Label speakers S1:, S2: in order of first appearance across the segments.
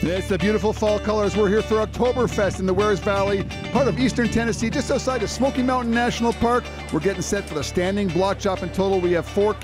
S1: It's the beautiful fall colors. We're here for Oktoberfest in the Wares Valley, part of eastern Tennessee, just outside of Smoky Mountain National Park. We're getting set for the standing block chop. In total, we have four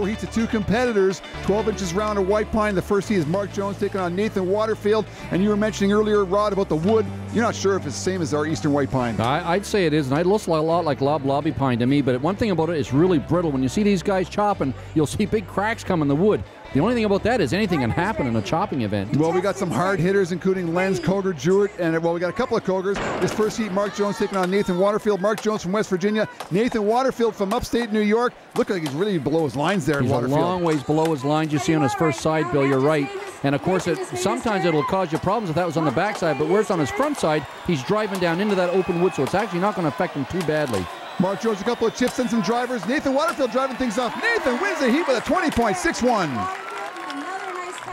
S1: heats of 2 competitors, 12 inches round of white pine. The first heat is Mark Jones taking on Nathan Waterfield. And you were mentioning earlier, Rod, about the wood. You're not sure if it's the same as our eastern white pine.
S2: I'd say it is, and it looks a lot like lobby pine to me, but one thing about it is really brittle. When you see these guys chopping, you'll see big cracks come in the wood. The only thing about that is anything can happen in a chopping event.
S1: Well, we got some hard hitters, including Lenz, Koger, Jewett, and we got a couple of Kogers. This first heat, Mark Jones taking on Nathan Waterfield. Mark Jones from West Virginia, Nathan Waterfield from upstate New York. Look like he's really below his lines there.
S2: He's a long ways below his lines. You see on his first side, Bill, you're right. And of course, sometimes it'll cause you problems if that was on the backside, but where it's on his front side, he's driving down into that open wood, so it's actually not going to affect him too badly.
S1: Mark Jones, a couple of chips and some drivers. Nathan Waterfield driving things off. Nathan wins the heat with a 20.61.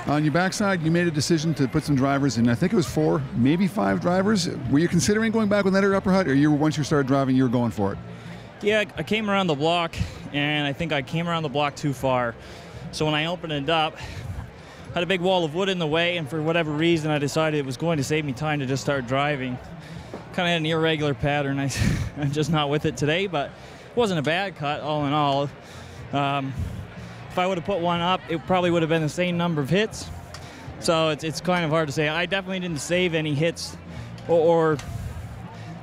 S1: On your backside, you made a decision to put some drivers in. I think it was 4, maybe 5 drivers. Were you considering going back with netted upper hut, or once you started driving, you were going for it?
S3: Yeah, I came around the block, and I think I came around the block too far. So when I opened it up, I had a big wall of wood in the way, and for whatever reason, I decided it was going to save me time to just start driving. Kind of had an irregular pattern. I'm just not with it today, but it wasn't a bad cut, all in all. If I would have put one up, it probably would have been the same number of hits. So it's kind of hard to say. I definitely didn't save any hits, or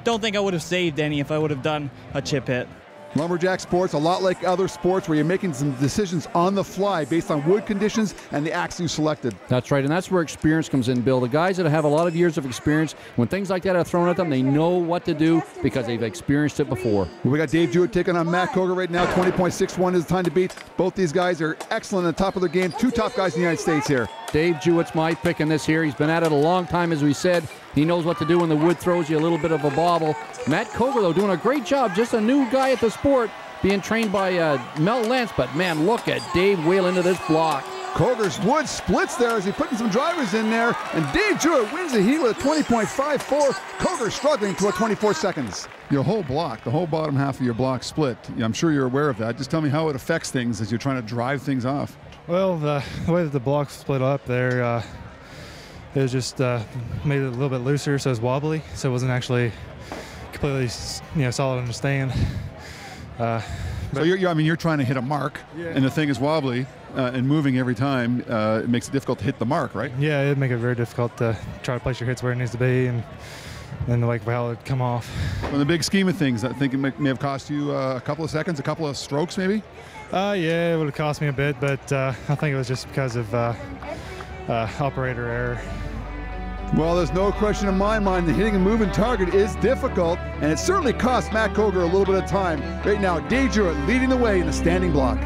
S3: don't think I would have saved any if I would have done a chip hit.
S1: Lumberjack sports, a lot like other sports where you're making some decisions on the fly based on wood conditions and the axe you selected.
S2: That's right, and that's where experience comes in, Bill. The guys that have a lot of years of experience, when things like that are thrown at them, they know what to do because they've experienced it before.
S1: We got Dave Jewett taking on Matt Koger right now. 20.61 is the time to beat. Both these guys are excellent at the top of their game. 2 top guys in the United States here.
S2: Dave Jewett's my pick in this here. He's been at it a long time, as we said. He knows what to do when the wood throws you a little bit of a bobble. Matt Koger, though, doing a great job. Just a new guy at the sport, being trained by Mel Lentz. But, man, look at Dave wheel into this block.
S1: Koger's wood splits there as he's putting some drivers in there. And Dave Jewett wins the heat with a 20.54. Koger struggling to a 24 seconds. Your whole block, the whole bottom half of your block split. I'm sure you're aware of that. Just tell me how it affects things as you're trying to drive things off.
S4: Well, the way that the block split up there, it was just made it a little bit looser, so it was wobbly, so it wasn't actually completely, solid on the stand.
S1: So you're trying to hit a mark, yeah, and the thing is wobbly and moving every time. It makes it difficult to hit the mark, right?
S4: Yeah, it'd make it very difficult to try to place your hits where it needs to be, and then like how it would come off.
S1: In the big scheme of things, I think it may have cost you a couple of seconds, a couple of strokes, maybe.
S4: Yeah, it would have cost me a bit, but I think it was just because of operator error.
S1: Well, there's no question in my mind that hitting a moving target is difficult, and it certainly cost Matt Koger a little bit of time. Right now, Dave Jewett leading the way in the standing block.